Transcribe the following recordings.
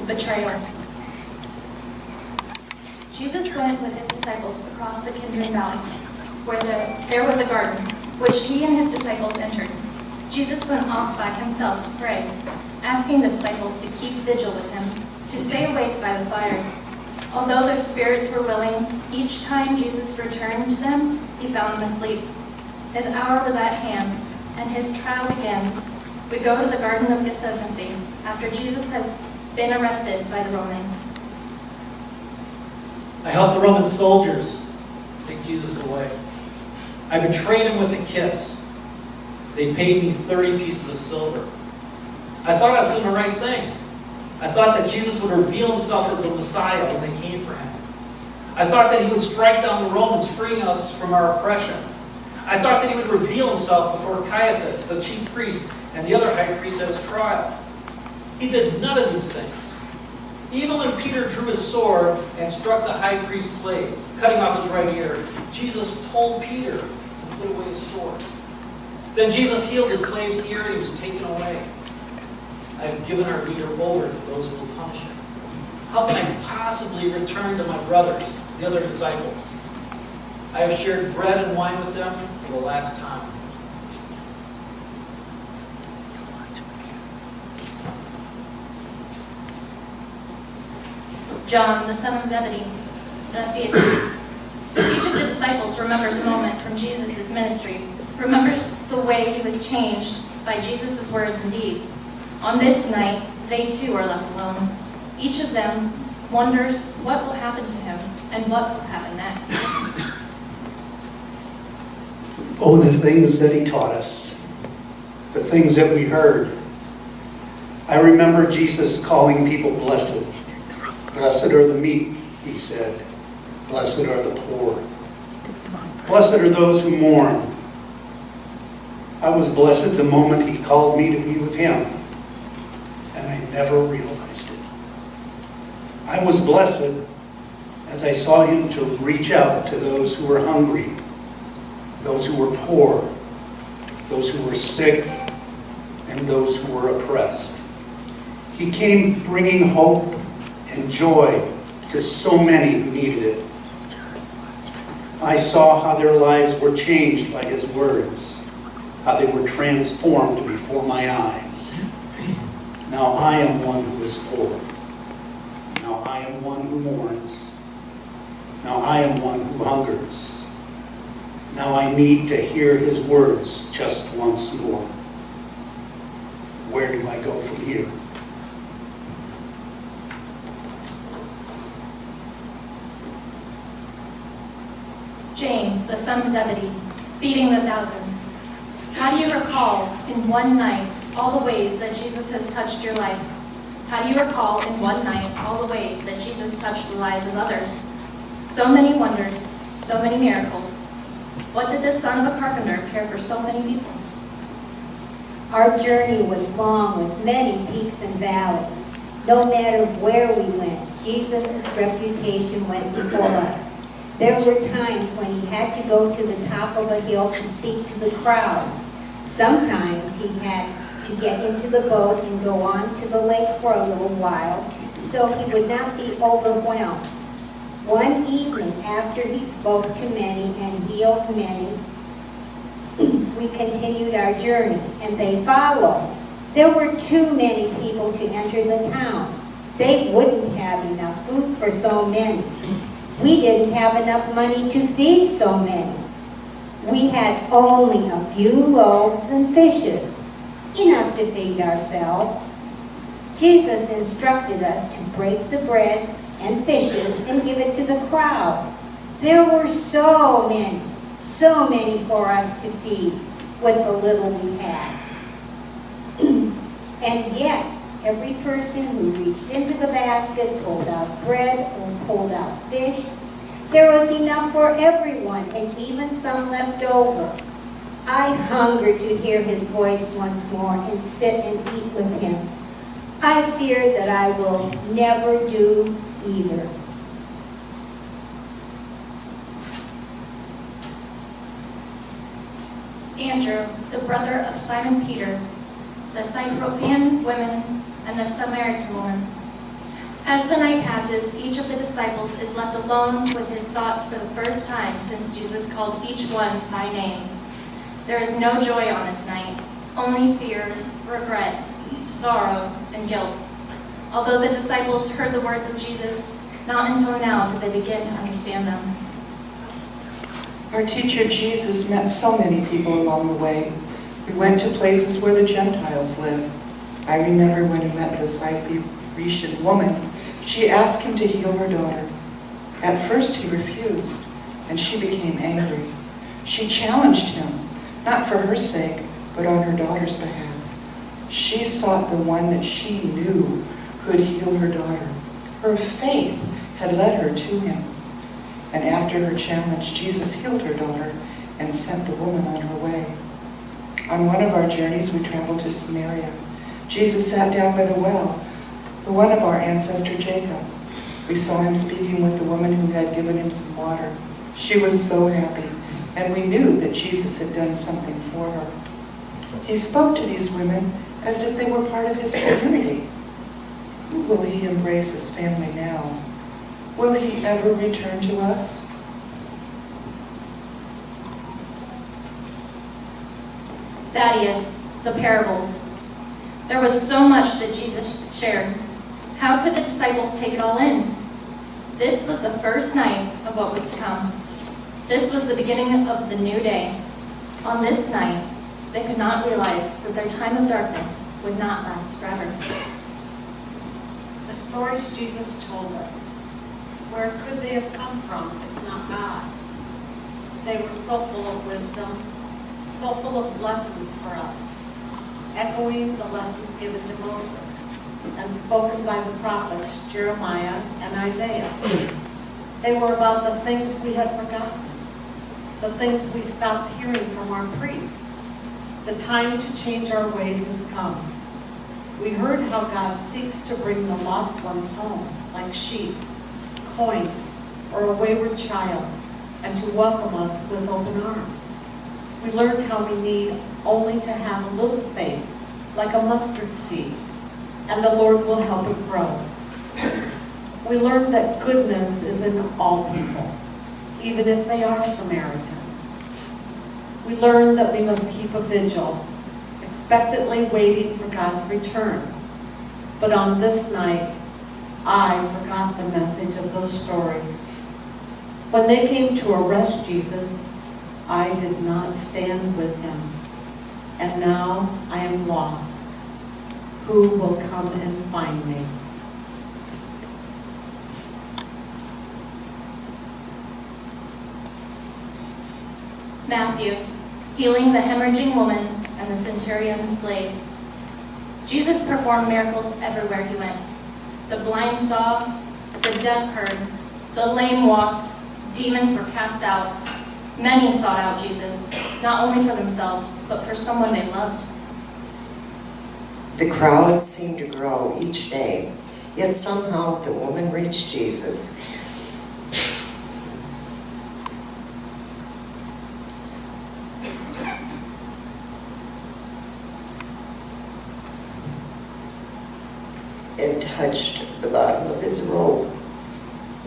Betrayal. Jesus went with his disciples across the Kidron Valley, where there was a garden, which he and his disciples entered. Jesus went off by himself to pray, asking the disciples to keep vigil with him, to stay awake by the fire. Although their spirits were willing, each time Jesus returned to them, he found them asleep. His hour was at hand, and his trial begins. We go to the Garden of Gethsemane after Jesus has been arrested by the Romans. I helped the Roman soldiers take Jesus away. I betrayed him with a kiss. They paid me 30 pieces of silver. I thought I was doing the right thing. I thought that Jesus would reveal himself as the Messiah when they came for him. I thought that he would strike down the Romans, freeing us from our oppression. I thought that he would reveal himself before Caiaphas, the chief priest, and the other high priest at his trial. He did none of these things. Even when Peter drew his sword and struck the high priest's slave, cutting off his right ear, Jesus told Peter to put away his sword. Then Jesus healed the slave's ear and he was taken away. I have given our leader over to those who will punish him. How can I possibly return to my brothers, the other disciples? I have shared bread and wine with them for the last time. John, the son of Zebedee, the Beatitudes. Each of the disciples remembers a moment from Jesus' ministry, remembers the way he was changed by Jesus' words and deeds. On this night, they too are left alone. Each of them wonders what will happen to him and what will happen next. Oh, the things that he taught us, the things that we heard. I remember Jesus calling people blessed. Blessed are the meek, he said. Blessed are the poor. Blessed are those who mourn. I was blessed the moment he called me to be with him, and I never realized it. I was blessed as I saw him to reach out to those who were hungry, those who were poor, those who were sick, and those who were oppressed. He came bringing hope and joy to so many who needed it. I saw how their lives were changed by his words, how they were transformed before my eyes. Now I am one who is poor. Now I am one who mourns. Now I am one who hungers. Now I need to hear his words just once more. Where do I go from here? James, the son of Zebedee, feeding the thousands. How do you recall in one night all the ways that Jesus has touched your life? How do you recall in one night all the ways that Jesus touched the lives of others? So many wonders, so many miracles. What did this son of a carpenter care for so many people? Our journey was long with many peaks and valleys. No matter where we went, Jesus' reputation went before us. There were times when he had to go to the top of a hill to speak to the crowds. Sometimes he had to get into the boat and go on to the lake for a little while so he would not be overwhelmed. One evening after he spoke to many and healed many, we continued our journey and they followed. There were too many people to enter the town. They wouldn't have enough food for so many. We didn't have enough money to feed so many. We had only a few loaves and fishes, enough to feed ourselves. Jesus instructed us to break the bread and fishes and give it to the crowd. There were so many for us to feed with the little we had. And yet, every person who reached into the basket pulled out bread or pulled out fish. There was enough for everyone, and even some left over. I hunger to hear his voice once more and sit and eat with him. I fear that I will never do either. Andrew, the brother of Simon Peter, the Cyprian women, and the Samaritan woman. As the night passes, each of the disciples is left alone with his thoughts for the first time since Jesus called each one by name. There is no joy on this night, only fear, regret, sorrow, and guilt. Although the disciples heard the words of Jesus, not until now did they begin to understand them. Our teacher Jesus met so many people along the way. We went to places where the Gentiles live. I remember when he met the Syrophoenician woman, she asked him to heal her daughter. At first he refused, and she became angry. She challenged him, not for her sake, but on her daughter's behalf. She sought the one that she knew could heal her daughter. Her faith had led her to him. And after her challenge, Jesus healed her daughter and sent the woman on her way. On one of our journeys, we traveled to Samaria. Jesus sat down by the well, the one of our ancestor Jacob. We saw him speaking with the woman who had given him some water. She was so happy, and we knew that Jesus had done something for her. He spoke to these women as if they were part of his community. Who will he embrace as family now? Will he ever return to us? Thaddeus, the parables. There was so much that Jesus shared. How could the disciples take it all in? This was the first night of what was to come. This was the beginning of the new day. On this night, they could not realize that their time of darkness would not last forever. The stories Jesus told us, where could they have come from if not God? They were so full of wisdom, so full of lessons for us, echoing the lessons given to Moses and spoken by the prophets Jeremiah and Isaiah. They were about the things we had forgotten, the things we stopped hearing from our priests. The time to change our ways has come. We heard how God seeks to bring the lost ones home, like sheep, coins, or a wayward child, and to welcome us with open arms. We learned how we need only to have a little faith, like a mustard seed, and the Lord will help it grow. We learned that goodness is in all people, even if they are Samaritans. We learned that we must keep a vigil, expectantly waiting for God's return. But on this night, I forgot the message of those stories. When they came to arrest Jesus, I did not stand with him. And now I am lost. Who will come and find me? Matthew, healing the hemorrhaging woman and the centurion's slave. Jesus performed miracles everywhere he went. The blind saw, the deaf heard, the lame walked, demons were cast out. Many sought out Jesus, not only for themselves, but for someone they loved. The crowds seemed to grow each day, yet somehow the woman reached Jesus. And touched the bottom of his robe.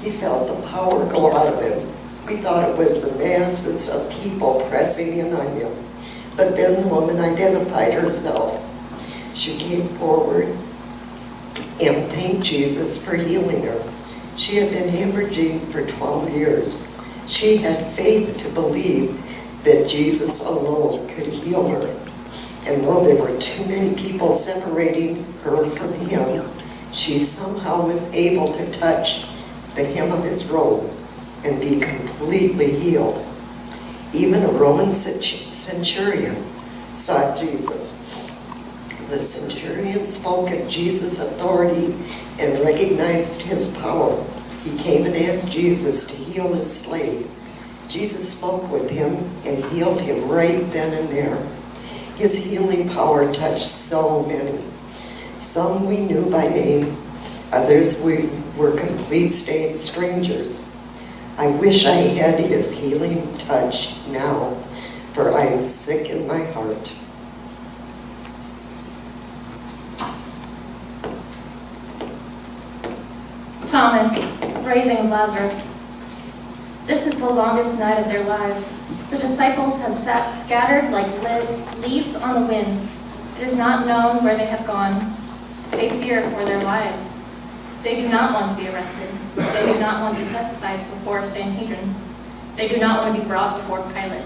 He felt the power go out of him. We thought it was the masses of people pressing in on him. But then the woman identified herself. She came forward and thanked Jesus for healing her. She had been hemorrhaging for 12 years. She had faith to believe that Jesus alone could heal her. And though there were too many people separating her from him, she somehow was able to touch the hem of his robe and be completely healed. Even a Roman centurion sought Jesus. The centurion spoke of Jesus' authority and recognized his power. He came and asked Jesus to heal his slave. Jesus spoke with him and healed him right then and there. His healing power touched so many. Some we knew by name, others we were complete strangers. I wish I had his healing touch now, for I am sick in my heart. Thomas, raising of Lazarus. This is the longest night of their lives. The disciples have sat scattered like leaves on the wind. It is not known where they have gone. They fear for their lives. They do not want to be arrested. They do not want to testify before Sanhedrin. They do not want to be brought before Pilate.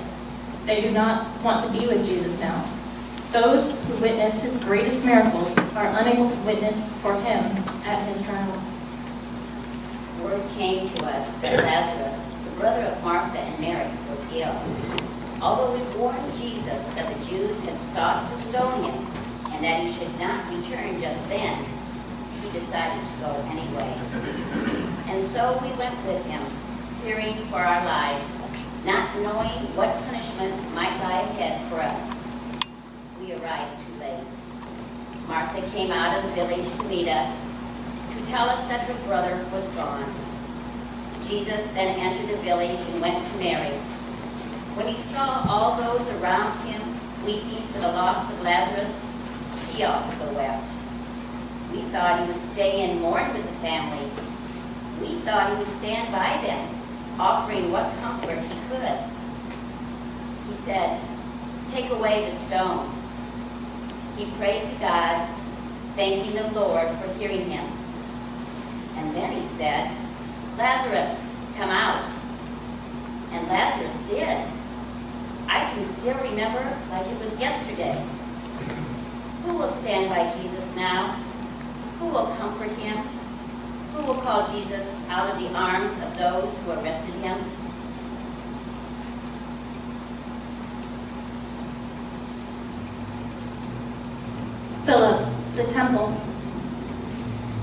They do not want to be with Jesus now. Those who witnessed his greatest miracles are unable to witness for him at his trial. Word came to us that Lazarus, the brother of Martha and Mary, was ill. Although we warned Jesus that the Jews had sought to stone him and that he should not return just then, he decided to go anyway. And so we went with him, fearing for our lives, not knowing what punishment might lie ahead for us. We arrived too late. Martha came out of the village to meet us, to tell us that her brother was gone. Jesus then entered the village and went to Mary. When he saw all those around him weeping for the loss of Lazarus, he also wept. We thought he would stay and mourn with the family. We thought he would stand by them, offering what comfort he could. He said, "Take away the stone." He prayed to God, thanking the Lord for hearing him. And then he said, "Lazarus, come out." And Lazarus did. I can still remember like it was yesterday. Who will stand by Jesus now? Who will comfort him? Who will call Jesus out of the arms of those who arrested him? Philip, the temple.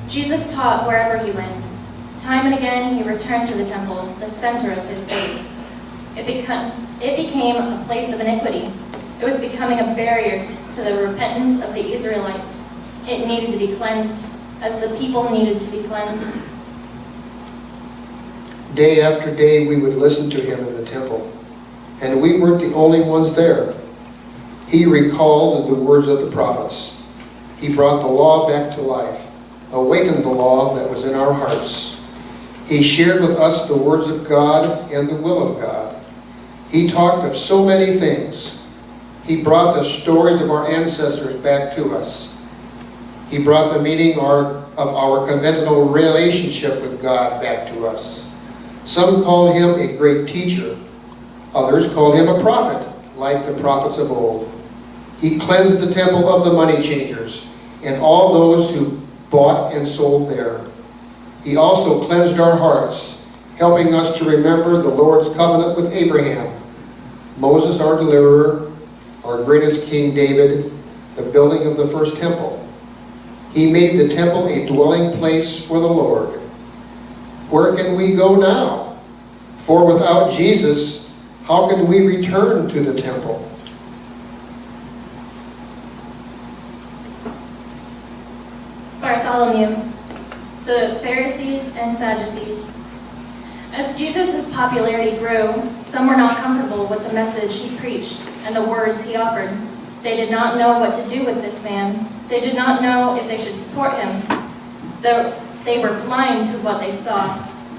Jesus taught wherever he went. Time and again he returned to the temple, the center of his faith. It became a place of iniquity. It was becoming a barrier to the repentance of the Israelites. It needed to be cleansed, as the people needed to be cleansed. Day after day we would listen to him in the temple, and we weren't the only ones there. He recalled the words of the prophets. He brought the law back to life, awakened the law that was in our hearts. He shared with us the words of God and the will of God. He talked of so many things. He brought the stories of our ancestors back to us. He brought the meaning of our conventional relationship with God back to us. Some called him a great teacher. Others called him a prophet, like the prophets of old. He cleansed the temple of the money changers and all those who bought and sold there. He also cleansed our hearts, helping us to remember the Lord's covenant with Abraham, Moses our deliverer, our greatest King David, the building of the first temple. He made the temple a dwelling place for the Lord. Where can we go now? For without Jesus, how can we return to the temple? Bartholomew, the Pharisees and Sadducees. As Jesus' popularity grew, some were not comfortable with the message he preached and the words he offered. They did not know what to do with this man. They did not know if they should support him. They were blind to what they saw,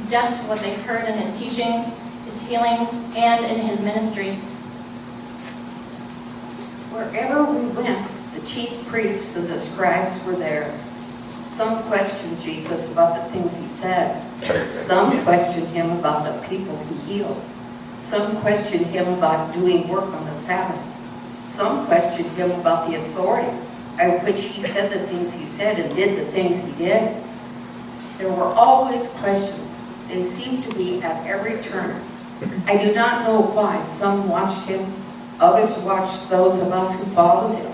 deaf to what they heard in his teachings, his healings, and in his ministry. Wherever we went, the chief priests and the scribes were there. Some questioned Jesus about the things he said. Some questioned him about the people he healed. Some questioned him about doing work on the Sabbath. Some questioned him about the authority by which he said the things he said and did the things he did. There were always questions. They seemed to be at every turn. I do not know why. Some watched him. Others watched those of us who followed him.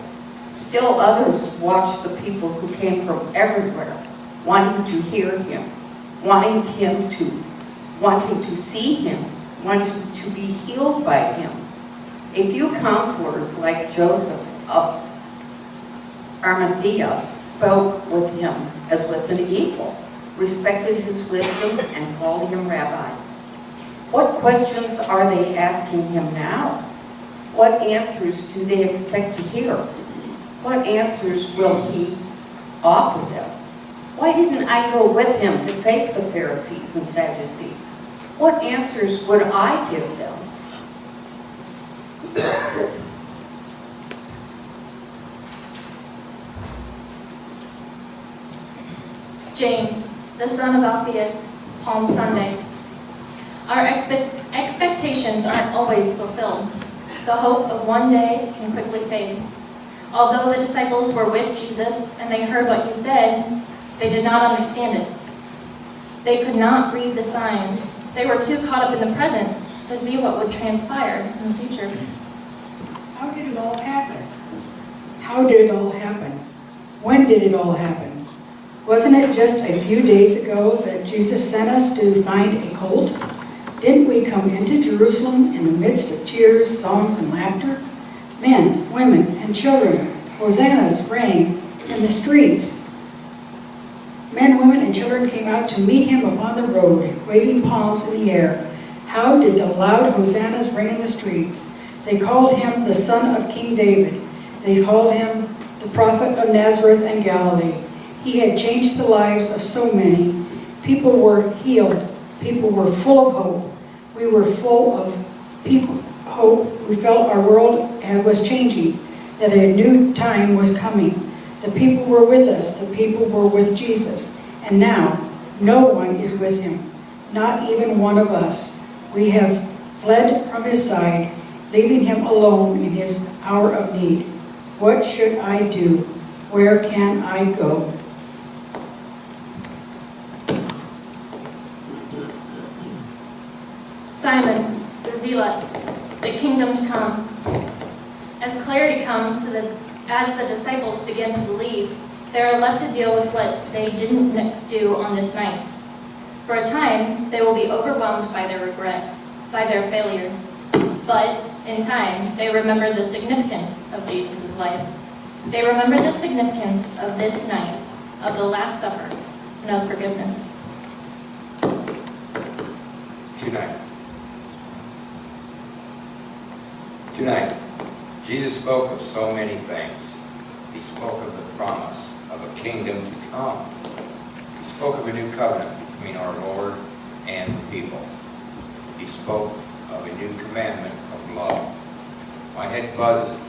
Still others watched the people who came from everywhere, wanting to hear him, wanting to see him, wanting to be healed by him. A few counselors like Joseph of Arimathea spoke with him as with an equal, respected his wisdom, and called him rabbi. What questions are they asking him now? What answers do they expect to hear? What answers will he offer them? Why didn't I go with him to face the Pharisees and Sadducees? What answers would I give them? James, the son of Alphaeus, Palm Sunday. Our expectations aren't always fulfilled. The hope of one day can quickly fade. Although the disciples were with Jesus and they heard what he said, they did not understand it. They could not read the signs. They were too caught up in the present to see what would transpire in the future. How did it all happen? How did it all happen? When did it all happen? Wasn't it just a few days ago that Jesus sent us to find a colt? Didn't we come into Jerusalem in the midst of cheers, songs, and laughter? Men, women, and children, hosannas rang in the streets. Men, women, and children came out to meet him upon the road, waving palms in the air. How did the loud hosannas ring in the streets? They called him the son of King David. They called him the prophet of Nazareth and Galilee. He had changed the lives of so many. People were healed. People were full of hope. We were full of hope. We felt our world was changing, that a new time was coming. The people were with us. The people were with Jesus. And now, no one is with him, not even one of us. We have fled from his side, leaving him alone in his hour of need. What should I do? Where can I go? Simon, the zealot, the kingdom to come. As clarity comes as the disciples begin to believe, they are left to deal with what they didn't do on this night. For a time, they will be overwhelmed by their regret, by their failure. But in time, they remember the significance of Jesus' life. They remember the significance of this night, of the Last Supper, and of forgiveness. Tonight, Jesus spoke of so many things. He spoke of the promise of a kingdom to come. He spoke of a new covenant between our Lord and the people. He spoke of a new commandment of love. My head buzzes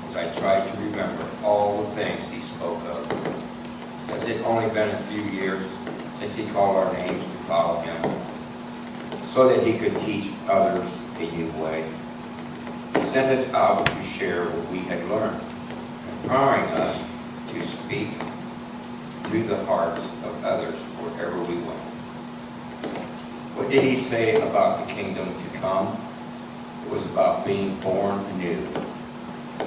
as I try to remember all the things he spoke of. Has it only been a few years since he called our names to follow him, so that he could teach others a new way? He sent us out to share what we had learned, empowering us to speak to the hearts of others wherever we went. What did he say about the kingdom to come? It was about being born anew,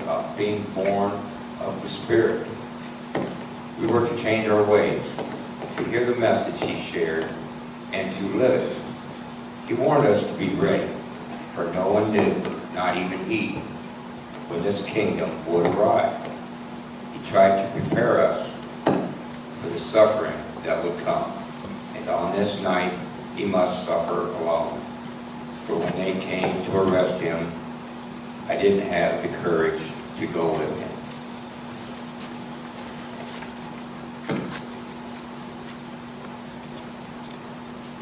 about being born of the Spirit. We were to change our ways, to hear the message he shared, and to live it. He warned us to be ready, for no one knew, not even he, when this kingdom would arrive. He tried to prepare us for the suffering that would come. And on this night, he must suffer alone. For when they came to arrest him, I didn't have the courage to go with him.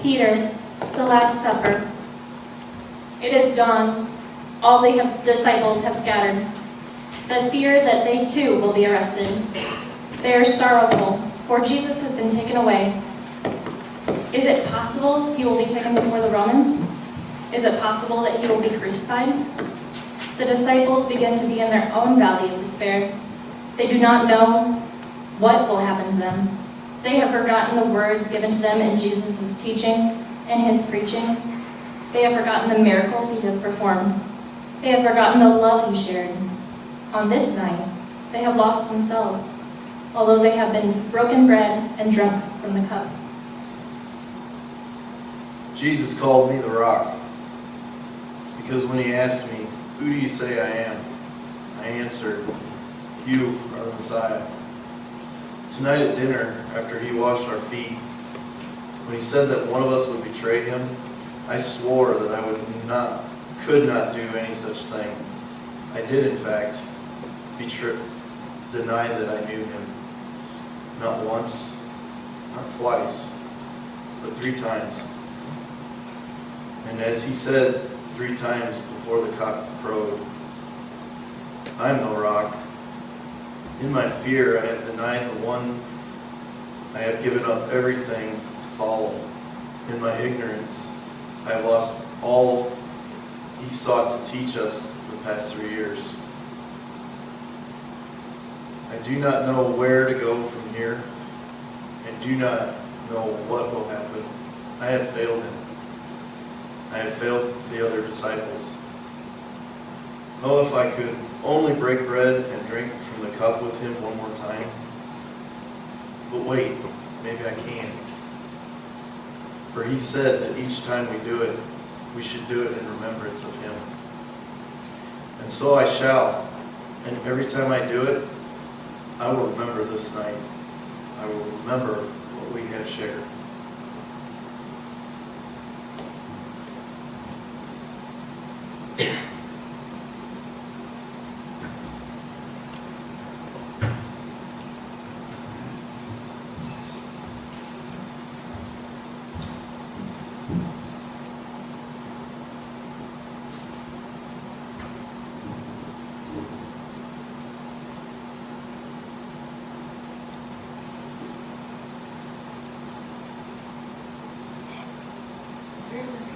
Peter, the Last Supper. It is dawn. All the disciples have scattered. The fear that they too will be arrested. They are sorrowful, for Jesus has been taken away. Is it possible he will be taken before the Romans? Is it possible that he will be crucified? The disciples begin to be in their own valley of despair. They do not know what will happen to them. They have forgotten the words given to them in Jesus' teaching and his preaching. They have forgotten the miracles he has performed. They have forgotten the love he shared. On this night, they have lost themselves, although they have been broken bread and drunk from the cup. Jesus called me the Rock, because when he asked me, "Who do you say I am?" I answered, "You are the Messiah." Tonight at dinner, after he washed our feet, when he said that one of us would betray him, I swore that I could not do any such thing. I did, in fact, deny that I knew him. Not once, not twice, but 3 times. And as he said 3 times before the cock crowed, I am the rock. In my fear, I have denied the one. I have given up everything to follow. In my ignorance, I have lost all he sought to teach us the past 3 years. I do not know where to go from here, and do not know what will happen. I have failed him. I have failed the other disciples. Oh, if I could only break bread and drink from the cup with him one more time. But wait, maybe I can. For he said that each time we do it, we should do it in remembrance of him. And so I shall. And every time I do it, I will remember this night. I will remember what we have shared. Here's the